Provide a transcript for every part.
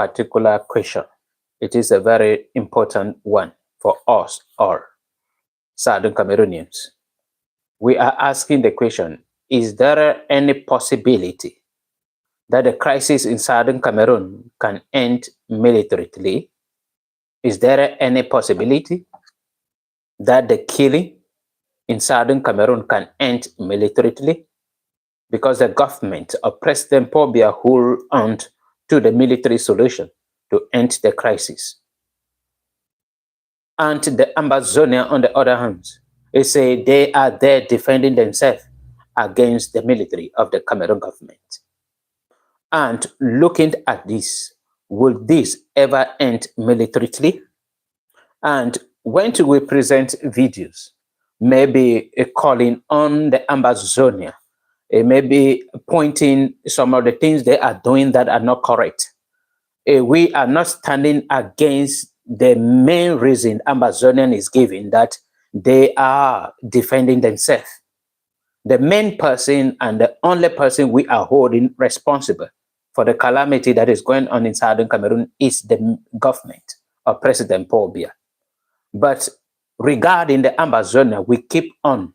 particular question. It is a very important one for us all, Southern Cameroonians. We are asking the question, is there any possibility that the crisis in Southern Cameroon can end militarily? Is there any possibility that the killing in Southern Cameroon can end militarily? Because the government of President Paul Biya hold on to the military solution to end the crisis. And the Ambazonia, on the other hand, they say they are there defending themselves against the military of the Cameroon government. And looking at this, will this ever end militarily? And when we present videos, maybe calling on the Ambazonia, maybe pointing some of the things they are doing that are not correct. We are not standing against the main reason Ambazonian is giving, that they are defending themselves. The main person and the only person we are holding responsible for the calamity that is going on in Southern Cameroon is the government of President Paul Biya. But regarding the Ambazonia, we keep on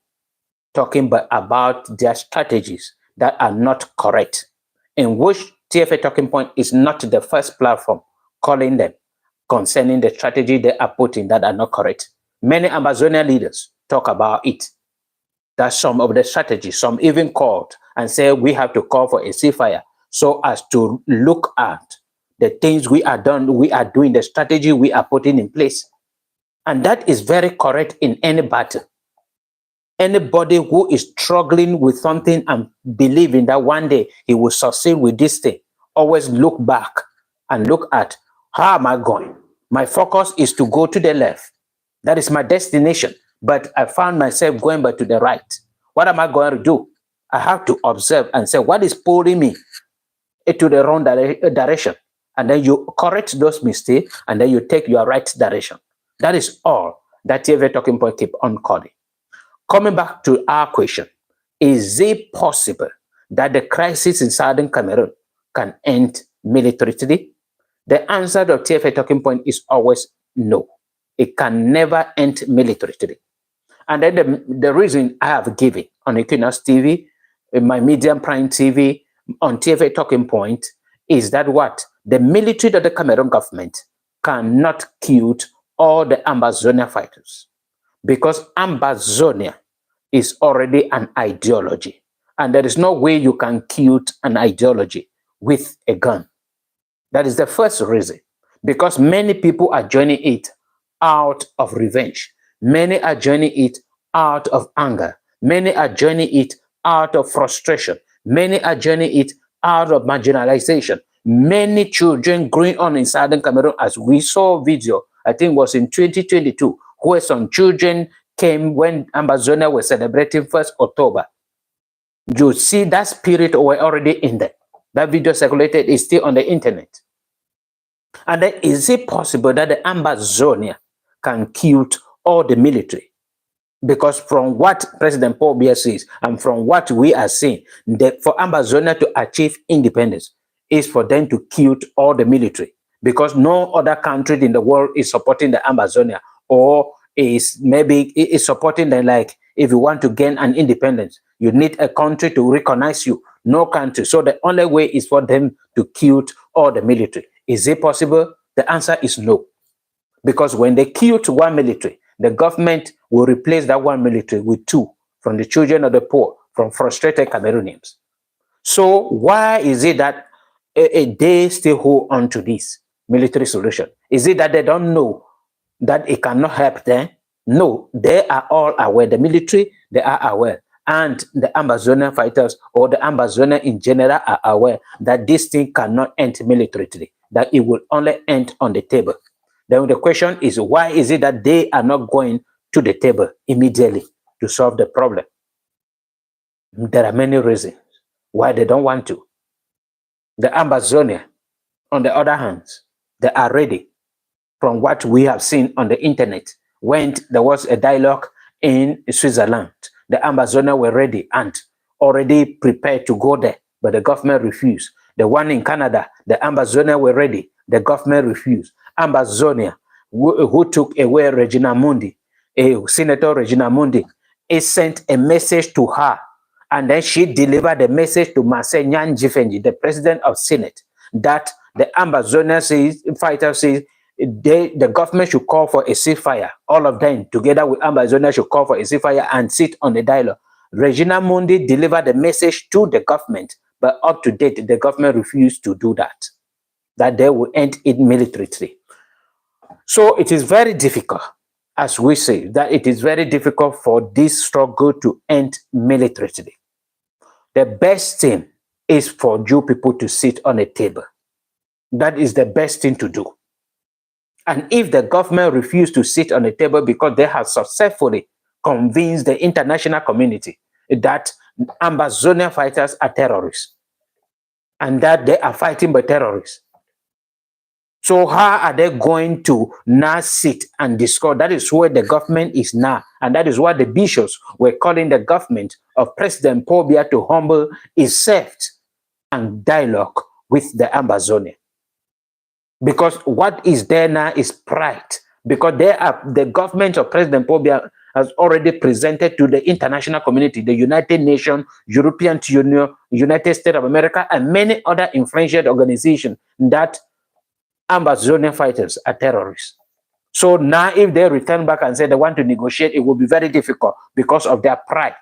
talking about their strategies that are not correct, in which TFA Talking Point is not the first platform calling them concerning the strategy they are putting that are not correct. Many Ambazonia leaders talk about it. That's some of the strategies. Some even called and say we have to call for a ceasefire so as to look at the things we are doing, the strategy we are putting in place. And that is very correct in any battle. Anybody who is struggling with something and believing that one day he will succeed with this thing, always look back and look at, how am I going? My focus is to go to the left. That is my destination. But I found myself going back to the right. What am I going to do? I have to observe and say, what is pulling me into the wrong direction? And then you correct those mistakes, and then you take your right direction. That is all that TV Talking Point keep on calling. Coming back to our question, is it possible that the crisis in Southern Cameroon can end militarily? The answer to TFA Talking Point is always no. It can never end militarily. And then the reason I have given on Equinox TV, in my Medium Prime TV, on TFA Talking Point, is that what? The military of the Cameroon government cannot kill all the Ambazonia fighters, because Ambazonia is already an ideology, and there is no way you can kill an ideology with a gun. That is the first reason, because many people are joining it out of revenge. Many are joining it out of anger. Many are joining it out of frustration. Many are joining it out of marginalization. Many children growing on in Southern Cameroon, as we saw video, I think it was in 2022, where some children came when Ambazonia was celebrating 1st October. You see that spirit were already in there. That video circulated, is still on the internet. And then is it possible that the Ambazonia can kill all the military? Because from what President Paul Biya says, and from what we are seeing, for Ambazonia to achieve independence is for them to kill all the military. Because no other country in the world is supporting the Ambazonia, or is supporting them. Like, if you want to gain an independence, you need a country to recognize you. No country. So the only way is for them to kill all the military. Is it possible? The answer is no. Because when they kill one military, the government will replace that one military with two from the children of the poor, from frustrated Cameroonians. So why is it that they still hold on to this military solution? Is it that they don't know that it cannot help them? No, they are all aware. The military, they are aware. And the Ambazonia fighters, or the Ambazonia in general, are aware that this thing cannot end militarily, that it will only end on the table. Then the question is, why is it that they are not going to the table immediately to solve the problem? There are many reasons why they don't want to. The Ambazonia, on the other hand, they are ready. From what we have seen on the internet, when there was a dialogue in Switzerland, the Ambazonia were ready and already prepared to go there, but the government refused. The one in Canada, the Ambazonia were ready The government refused. Ambazonia, who took away Regina Mundi, Senator Regina Mundi, he sent a message to her, and then she delivered the message to Marcel Nyanjifenji, the president of Senate, that the Ambazonia fighter says the government should call for a ceasefire. All of them, together with Ambazonia, should call for a ceasefire and sit on the dialogue. Regina Mundi delivered the message to the government, but up to date, the government refused to do that they will end it militarily. So it is very difficult, as we say, that it is very difficult for this struggle to end militarily. The best thing is for you people to sit on a table. That is the best thing to do. And if the government refuses to sit on a table because they have successfully convinced the international community that Ambazonia fighters are terrorists and that they are fighting by terrorists, so how are they going to now sit and discuss? That is where the government is now. And that is what the bishops were calling the government of President Paul Biya to humble itself and dialogue with the Ambazonia. Because what is there now is pride. Because the government of President Paul Biya has already presented to the international community, the United Nations, European Union, United States of America, and many other influential organizations that Ambazonia fighters are terrorists. So now if they return back and say they want to negotiate, it will be very difficult because of their pride.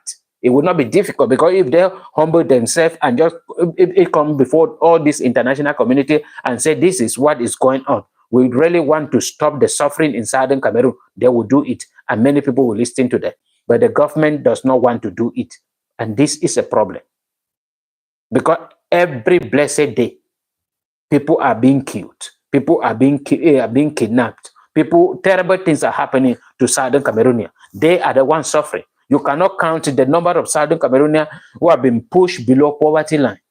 It will not be difficult because if they humble themselves and just it come before all this international community and say this is what is going on, we really want to stop the suffering in Southern Cameroon, they will do it and many people will listen to them. But the government does not want to do it. And this is a problem. Because every blessed day, people are being killed. People are being kidnapped. Terrible things are happening to Southern Cameroonians. They are the ones suffering. You cannot count the number of Southern Cameroonians who have been pushed below poverty line.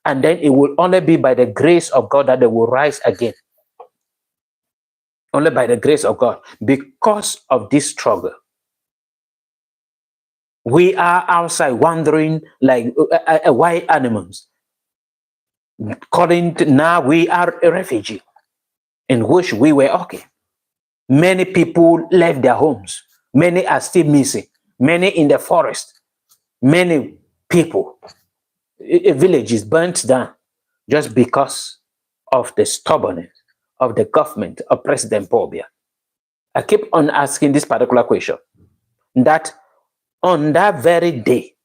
And then it will only be by the grace of God that they will rise again. Only by the grace of God. Because of this struggle, we are outside wandering like wild animals. Now we are a refugee, in which we were okay. Many people left their homes. Many are still missing. Many in the forest. Many people, villages burnt down just because of the stubbornness of the government of President Paul Biya. I keep on asking this particular question, that on that very day,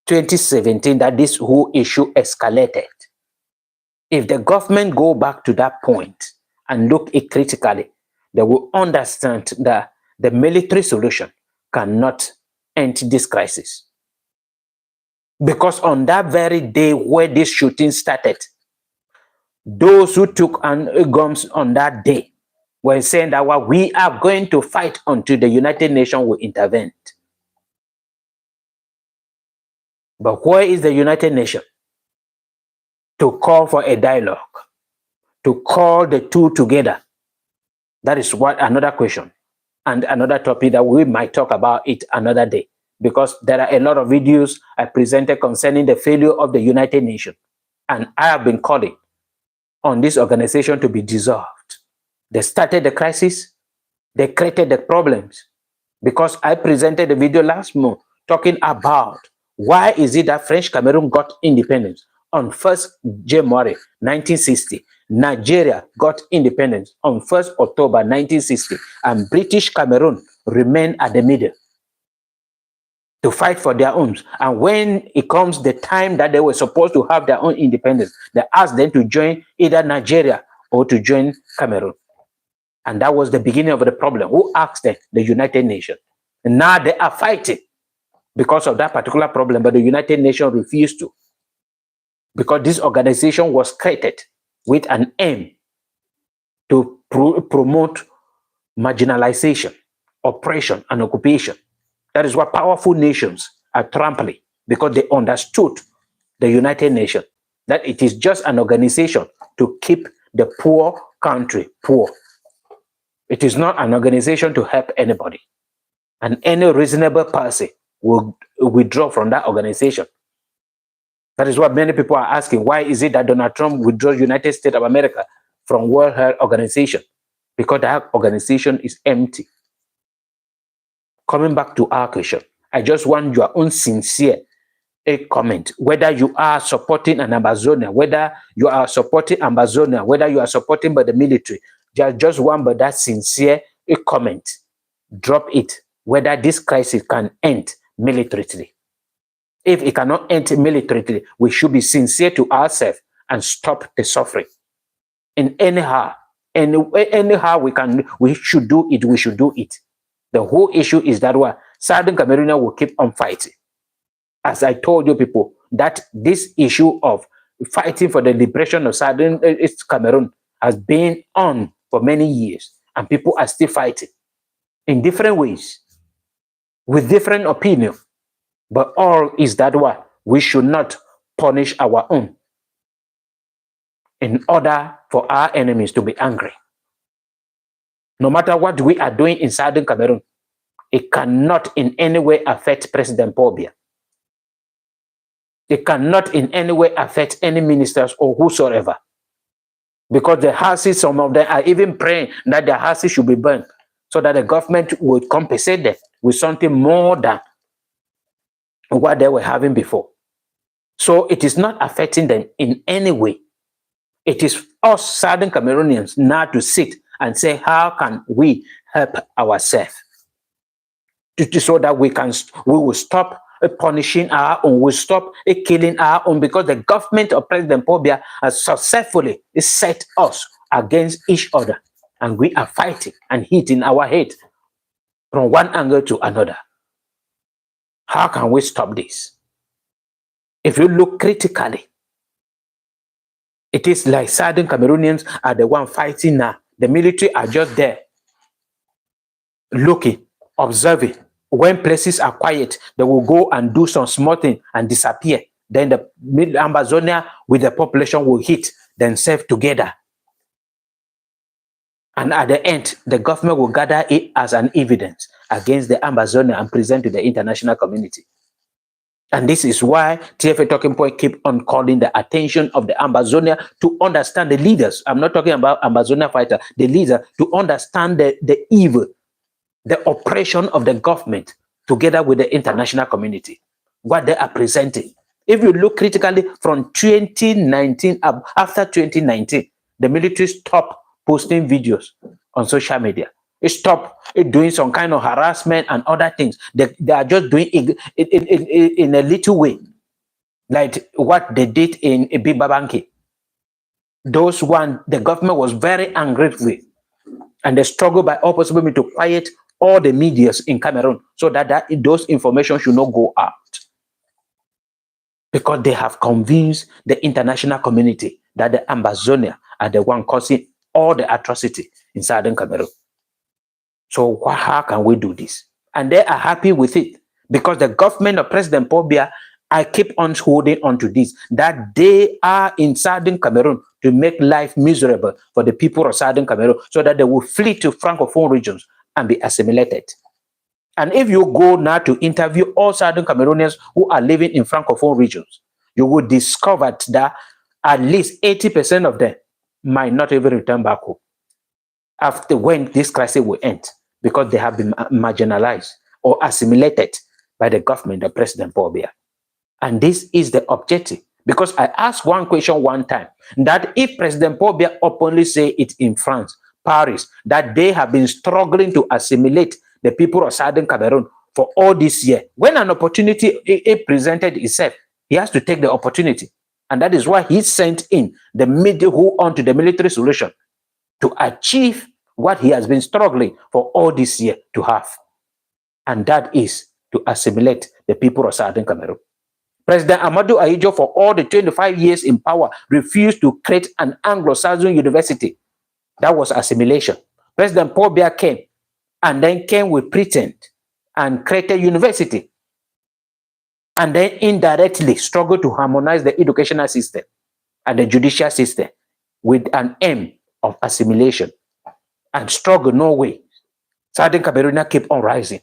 2017, that this whole issue escalated, if the government go back to that point and look it critically, they will understand that the military solution cannot end this crisis. Because on that very day where this shooting started, those who took guns on that day were saying that we are going to fight until the United Nations will intervene. But where is the United Nations to call for a dialogue, to call the two together? That is what another question and another topic that we might talk about it another day, because there are a lot of videos I presented concerning the failure of the United Nations, and I have been calling on this organization to be dissolved. They started the crisis, they created the problems, because I presented a video last month talking about why is it that French Cameroon got independence on 1st January 1960. Nigeria got independence on 1st October 1960, and British Cameroon remained at the middle to fight for their own. And when it comes the time that they were supposed to have their own independence, they asked them to join either Nigeria or to join Cameroon. And that was the beginning of the problem. Who asked them? The United Nations. And now they are fighting because of that particular problem, but the United Nations refused to. Because this organization was created with an aim to promote marginalization, oppression, and occupation. That is what powerful nations are trampling, because they understood the United Nations, that it is just an organization to keep the poor country poor. It is not an organization to help anybody. And any reasonable person will withdraw from that organization. That is what many people are asking. Why is it that Donald Trump withdraws United States of America from World Health Organization? Because that organization is empty. Coming back to our question, I just want your own sincere comment, whether you are supporting an Ambazonia, whether you are supporting Ambazonia, whether you are supporting by the military. Just one but that sincere comment. Drop it, whether this crisis can end militarily. If it cannot end militarily, we should be sincere to ourselves and stop the suffering. In anyhow we should do it, we should do it. The whole issue is that Southern Cameroon will keep on fighting. As I told you people, that this issue of fighting for the liberation of Southern Cameroon has been on for many years, and people are still fighting in different ways, with different opinions. But all is that we should not punish our own in order for our enemies to be angry. No matter what we are doing in Southern Cameroon, it cannot in any way affect President Paul Biya. It cannot in any way affect any ministers or whosoever. Because the houses, some of them are even praying that their houses should be burned so that the government would compensate them with something more than what they were having before. So it is not affecting them in any way. It is us Southern Cameroonians now to sit and say, how can we help ourselves? So that we will stop punishing our own, we stop killing our own, because the government of President Paul Biya has successfully set us against each other, and we are fighting and hitting our head from one angle to another. How can we stop this? If you look critically, it is like Southern Cameroonians are the one fighting now. The military are just there, looking, observing. When places are quiet, they will go and do some small thing and disappear. Then the Ambazonia with the population will hit themselves together. And at the end, the government will gather it as an evidence against the Ambazonia and present to the international community. And this is why TFA Talking Point keep on calling the attention of the Ambazonia to understand the leaders. I'm not talking about Ambazonia fighter, the leader, to understand the evil, the oppression of the government together with the international community, what they are presenting. If you look critically from 2019, after 2019, the military stopped posting videos on social media. It stopped doing some kind of harassment and other things. They are just doing it in a little way, like what they did in Bibabanki. Those one, the government was very angry with, and they struggled by all possible means to quiet all the medias in Cameroon so that those information should not go out. Because they have convinced the international community that the Ambazonia are the one causing all the atrocity in Southern Cameroon. So how can we do this? And they are happy with it, because the government of President Paul Biya, I keep on holding on to this, that they are in Southern Cameroon to make life miserable for the people of Southern Cameroon so that they will flee to Francophone regions and be assimilated. And if you go now to interview all Southern Cameroonians who are living in Francophone regions, you will discover that at least 80% of them might not even return back home after when this crisis will end, because they have been marginalized or assimilated by the government of President Paul Biya. And this is the objective. Because I asked one question one time, that if President Paul Biya openly say it in France, Paris, that they have been struggling to assimilate the people of Southern Cameroon for all this year, when an opportunity presented itself, he has to take the opportunity. And that is why he sent in the onto the military solution to achieve what he has been struggling for all this year to have. And that is to assimilate the people of Southern Cameroon. President Amadou Ahidjo, for all the 25 years in power, refused to create an Anglo-Saxon university. That was assimilation. President Paul Biya came, and then came with pretense and created university, and then indirectly struggled to harmonize the educational system and the judicial system with an aim of assimilation, and struggle no way. Southern Cameroonians keep on rising,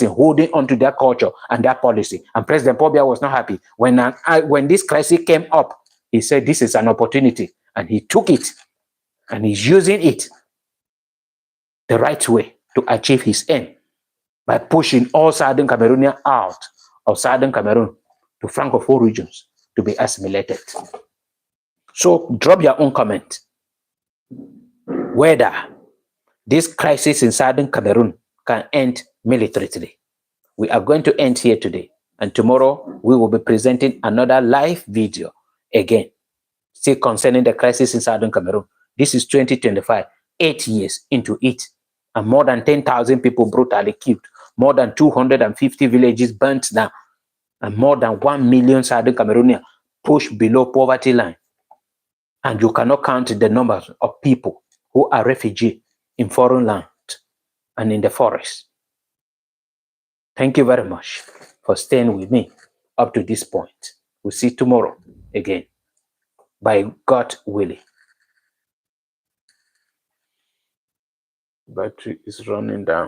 holding on to their culture and their policy. And President Paul Biya was not happy. When this crisis came up, he said this is an opportunity, and he took it, and he's using it the right way to achieve his aim by pushing all Southern Cameroonians out of Southern Cameroon to Francophone regions to be assimilated. So drop your own comment whether this crisis in Southern Cameroon can end militarily. We are going to end here today, and tomorrow we will be presenting another live video again, still concerning the crisis in Southern Cameroon. This is 2025, 8 years into it, and more than 10,000 people brutally killed, more than 250 villages burnt down, and more than 1 million Southern Cameroonians pushed below poverty line. And you cannot count the numbers of people who are refugees in foreign land and in the forest. Thank you very much for staying with me up to this point. We'll see tomorrow again, by God willing. Battery is running down.